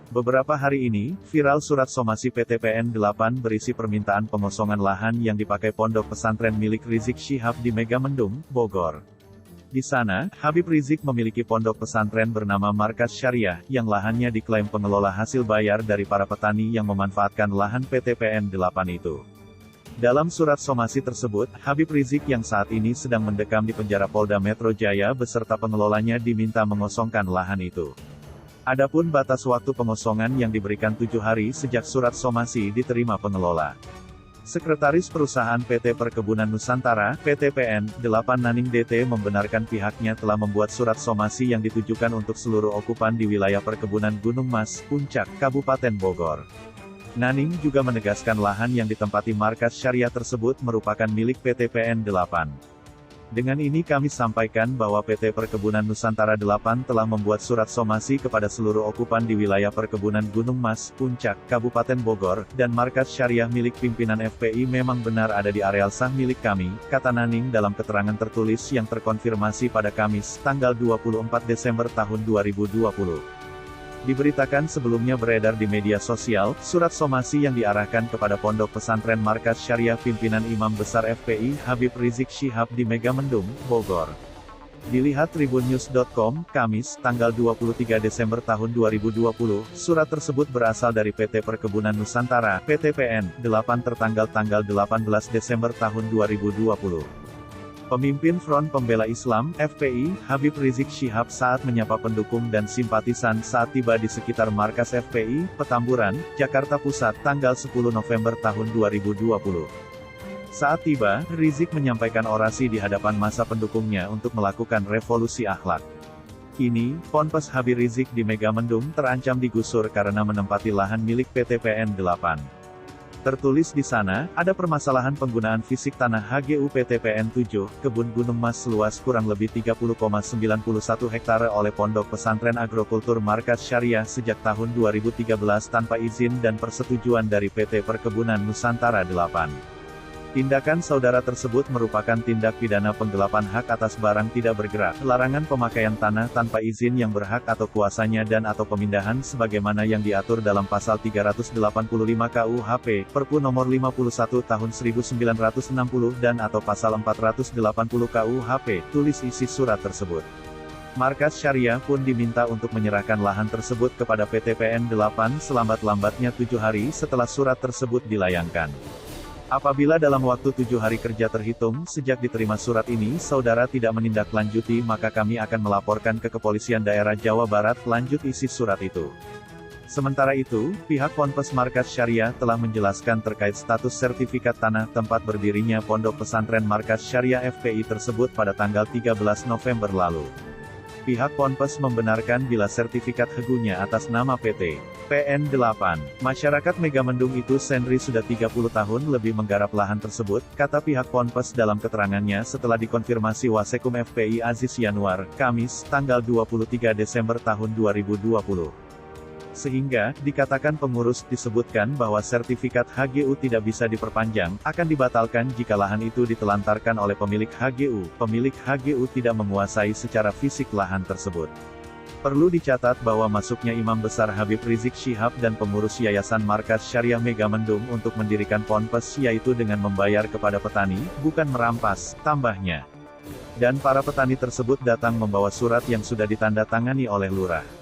Beberapa hari ini, viral surat somasi PT PN8 berisi permintaan pengosongan lahan yang dipakai pondok pesantren milik Rizik Syihab di Megamendung, Bogor. Di sana, Habib Rizik memiliki pondok pesantren bernama Markas Syariah, yang lahannya diklaim pengelola hasil bayar dari para petani yang memanfaatkan lahan PT PN8 itu. Dalam surat somasi tersebut, Habib Rizik yang saat ini sedang mendekam di penjara Polda Metro Jaya beserta pengelolanya diminta mengosongkan lahan itu. Adapun batas waktu pengosongan yang diberikan 7 hari sejak surat somasi diterima pengelola. Sekretaris Perusahaan PT Perkebunan Nusantara, PT PN8 Naning DT membenarkan pihaknya telah membuat surat somasi yang ditujukan untuk seluruh okupan di wilayah perkebunan Gunung Mas, Puncak, Kabupaten Bogor. Naning juga menegaskan lahan yang ditempati Markas Syariah tersebut merupakan milik PT PN8. Dengan ini kami sampaikan bahwa PT Perkebunan Nusantara 8 telah membuat surat somasi kepada seluruh okupan di wilayah perkebunan Gunung Mas, Puncak, Kabupaten Bogor, dan Markas Syariah milik pimpinan FPI memang benar ada di areal sah milik kami, kata Naning dalam keterangan tertulis yang terkonfirmasi pada Kamis, tanggal 24 Desember tahun 2020. Diberitakan sebelumnya beredar di media sosial, surat somasi yang diarahkan kepada Pondok Pesantren Markas Syariah pimpinan Imam Besar FPI Habib Rizik Syihab di Megamendung, Bogor. Dilihat tribunnews.com, Kamis, tanggal 23 Desember tahun 2020, surat tersebut berasal dari PT Perkebunan Nusantara, PT PN8 tertanggal tanggal 18 Desember tahun 2020. Pemimpin Front Pembela Islam, FPI, Habib Rizik Syihab saat menyapa pendukung dan simpatisan saat tiba di sekitar markas FPI, Petamburan, Jakarta Pusat, tanggal 10 November tahun 2020. Saat tiba, Rizik menyampaikan orasi di hadapan massa pendukungnya untuk melakukan revolusi akhlak. Kini, Ponpes Habib Rizik di Megamendung terancam digusur karena menempati lahan milik PT PN8. Tertulis di sana, ada permasalahan penggunaan fisik tanah HGU PT PN7, Kebun Gunung Mas seluas kurang lebih 30,91 hektare oleh Pondok Pesantren Agrokultur Markas Syariah sejak tahun 2013 tanpa izin dan persetujuan dari PT Perkebunan Nusantara 8. Tindakan saudara tersebut merupakan tindak pidana penggelapan hak atas barang tidak bergerak, larangan pemakaian tanah tanpa izin yang berhak atau kuasanya dan atau pemindahan sebagaimana yang diatur dalam pasal 385 KUHP, Perpu nomor 51 tahun 1960 dan atau pasal 480 KUHP, tulis isi surat tersebut. Markas Syariah pun diminta untuk menyerahkan lahan tersebut kepada PT PN8 selambat-lambatnya 7 hari setelah surat tersebut dilayangkan. Apabila dalam waktu 7 hari kerja terhitung sejak diterima surat ini saudara tidak menindaklanjuti maka kami akan melaporkan ke Kepolisian Daerah Jawa Barat, lanjut isi surat itu. Sementara itu, pihak Ponpes Markas Syariah telah menjelaskan terkait status sertifikat tanah tempat berdirinya Pondok Pesantren Markas Syariah FPI tersebut pada tanggal 13 November lalu. Pihak Ponpes membenarkan bila sertifikat hegunya atas nama PT PN8. Masyarakat Megamendung itu sendiri sudah 30 tahun lebih menggarap lahan tersebut, kata pihak Ponpes dalam keterangannya setelah dikonfirmasi Wasekum FPI Aziz Yanuar, Kamis, tanggal 23 Desember tahun 2020. Sehingga, dikatakan pengurus disebutkan bahwa sertifikat HGU tidak bisa diperpanjang, akan dibatalkan jika lahan itu ditelantarkan oleh pemilik HGU. Pemilik HGU tidak menguasai secara fisik lahan tersebut. Perlu dicatat bahwa masuknya Imam Besar Habib Rizik Syihab dan pengurus Yayasan Markas Syariah Megamendung untuk mendirikan Ponpes yaitu dengan membayar kepada petani, bukan merampas, tambahnya. Dan para petani tersebut datang membawa surat yang sudah ditandatangani oleh lurah.